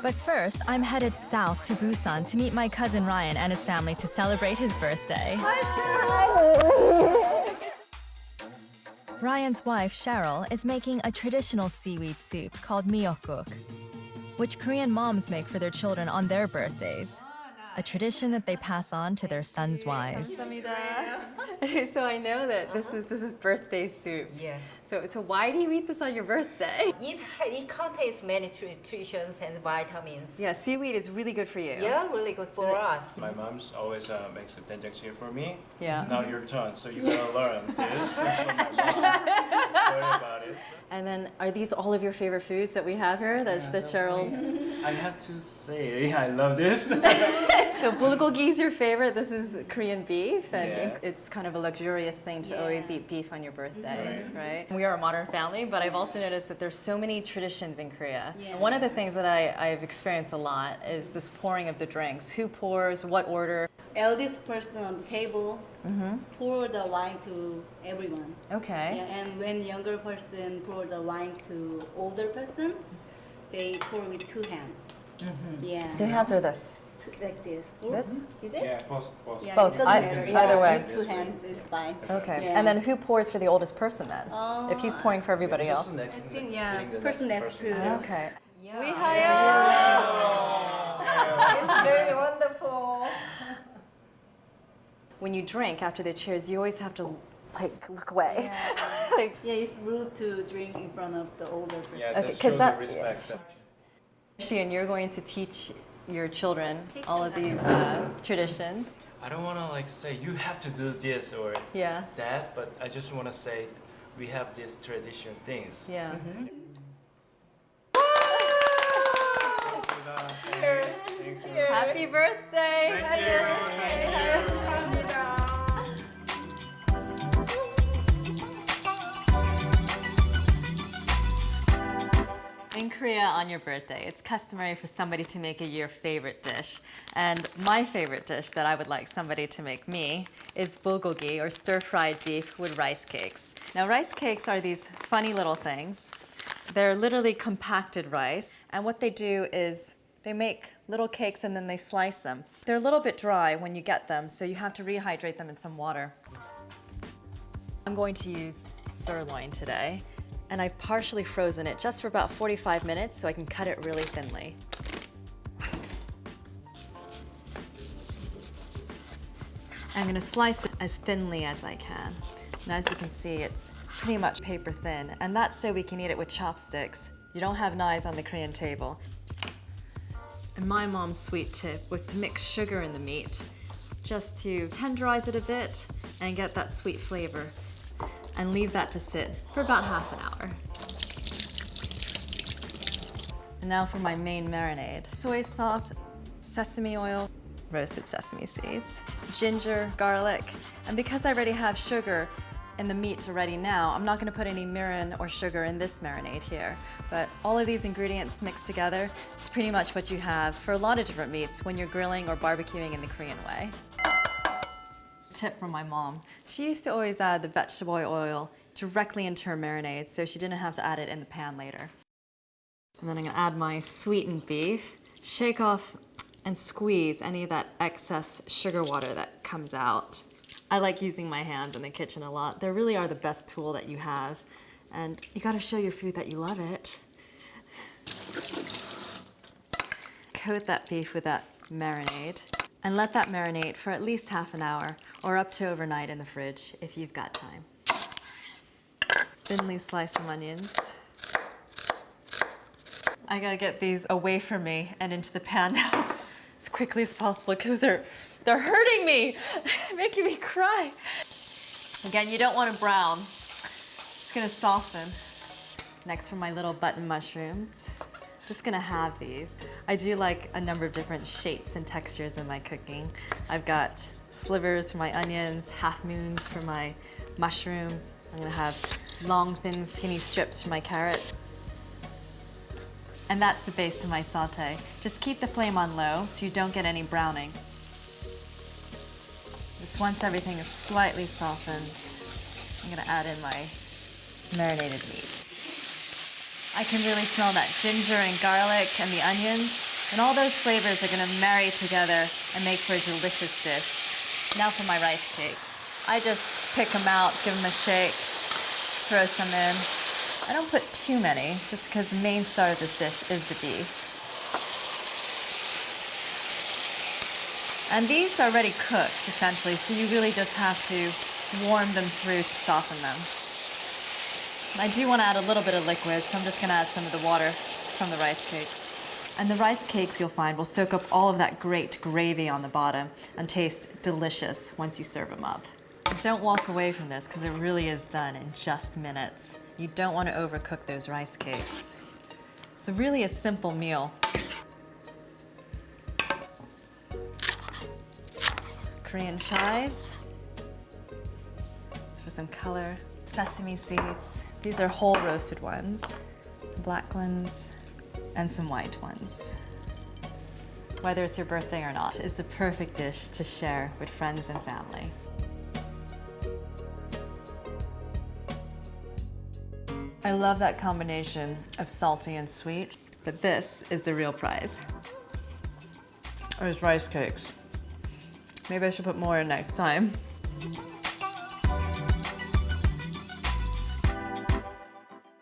But first, I'm headed south to Busan to meet my cousin Ryan and his family to celebrate his birthday. Ryan's wife, Cheryl, is making a traditional seaweed soup called miyeokguk, which Korean moms make for their children on their birthdays, a tradition that they pass on to their sons' wives. So I know that this is birthday soup. Yes. So why do you eat this on your birthday? It contains many nutrients and vitamins. Yeah, seaweed is really good for you. Yeah, really good for us. My mom's always makes a doenjang for me. Yeah. Now your turn, so you gotta learn this from my mom. Worry about it. And then are these all of your favorite foods that we have here? That's the Cheryl's. I have to say, I love this. So bulgogi is your favorite. This is Korean beef, and Yeah. it's kind of a luxurious thing to always eat beef on your birthday, right? We are a modern family, but I've also noticed that there's so many traditions in Korea. Yeah. One of the things that I've experienced a lot is this pouring of the drinks. Who pours? What order? Eldest person on the table pour the wine to everyone. Okay. Yeah, and when younger person pour the wine to older person, they pour with two hands. Yeah. Two hands or this? Like this. This? Is it? Yeah, both. Yeah, Both. it doesn't I- matter. either Yeah, way. with two hands is fine. Okay. Yeah. And then who pours for the oldest person then? If he's pouring for everybody Just else? next, I think, sitting the person next to. Okay. Yeah. It's very wonderful. When you drink after the cheers, you always have to like look away. Like, Yeah, it's rude to drink in front of the older person. Yeah, Okay, that 'cause shows that- the respect. and you're going to teach your children all of these traditions. I don't want to like say you have to do this or Yeah. that, but I just want to say we have these tradition things. Yeah. Cheers. Happy birthday! In Korea, on your birthday, it's customary for somebody to make your favorite dish. And my favorite dish that I would like somebody to make me is bulgogi, or stir-fried beef with rice cakes. Now, rice cakes are these funny little things. They're literally compacted rice. And what they do is they make little cakes and then they slice them. They're a little bit dry when you get them, so you have to rehydrate them in some water. I'm going to use sirloin today. And I've partially frozen it just for about 45 minutes so I can cut it really thinly. I'm gonna slice it as thinly as I can. And as you can see, it's pretty much paper thin. And that's so we can eat it with chopsticks. You don't have knives on the Korean table. And my mom's sweet tip was to mix sugar in the meat just to tenderize it a bit and get that sweet flavor. And leave that to sit for about half an hour. And now for my main marinade. Soy sauce, sesame oil, roasted sesame seeds, ginger, garlic, and because I already have sugar in the meat already now, I'm not gonna put any mirin or sugar in this marinade here. But all of these ingredients mixed together, it's pretty much what you have for a lot of different meats when you're grilling or barbecuing in the Korean way. Tip from my mom. She used to always add the vegetable oil directly into her marinade so she didn't have to add it in the pan later. And then I'm gonna add my sweetened beef, shake off and squeeze any of that excess sugar water that comes out. I like using my hands in the kitchen a lot. They really are the best tool that you have. And you gotta show your food that you love it. Coat that beef with that marinade. And let that marinate for at least half an hour or up to overnight in the fridge if you've got time. Thinly slice some onions. I gotta get these away from me and into the pan now as quickly as possible because they're hurting me, making me cry. Again, you don't want to brown. It's gonna soften. Next for my little button mushrooms. Just gonna have these. I do like a number of different shapes and textures in my cooking. I've got slivers for my onions, half moons for my mushrooms. I'm gonna have long, thin, skinny strips for my carrots. And that's the base of my saute. Just keep the flame on low so you don't get any browning. Just once everything is slightly softened, I'm gonna add in my marinated meat. I can really smell that ginger and garlic and the onions. And all those flavors are gonna marry together and make for a delicious dish. Now for my rice cakes. I just pick them out, give them a shake, throw some in. I don't put too many, just because the main star of this dish is the beef. And these are already cooked, essentially, so you really just have to warm them through to soften them. I do want to add a little bit of liquid, so I'm just going to add some of the water from the rice cakes. And the rice cakes, you'll find, will soak up all of that great gravy on the bottom and taste delicious once you serve them up. Don't walk away from this, because it really is done in just minutes. You don't want to overcook those rice cakes. It's really a simple meal. Korean chives. Just for some color. Sesame seeds. These are whole roasted ones. Black ones and some white ones. Whether it's your birthday or not, it's the perfect dish to share with friends and family. I love that combination of salty and sweet, but this is the real prize. Those rice cakes. Maybe I should put more in next time.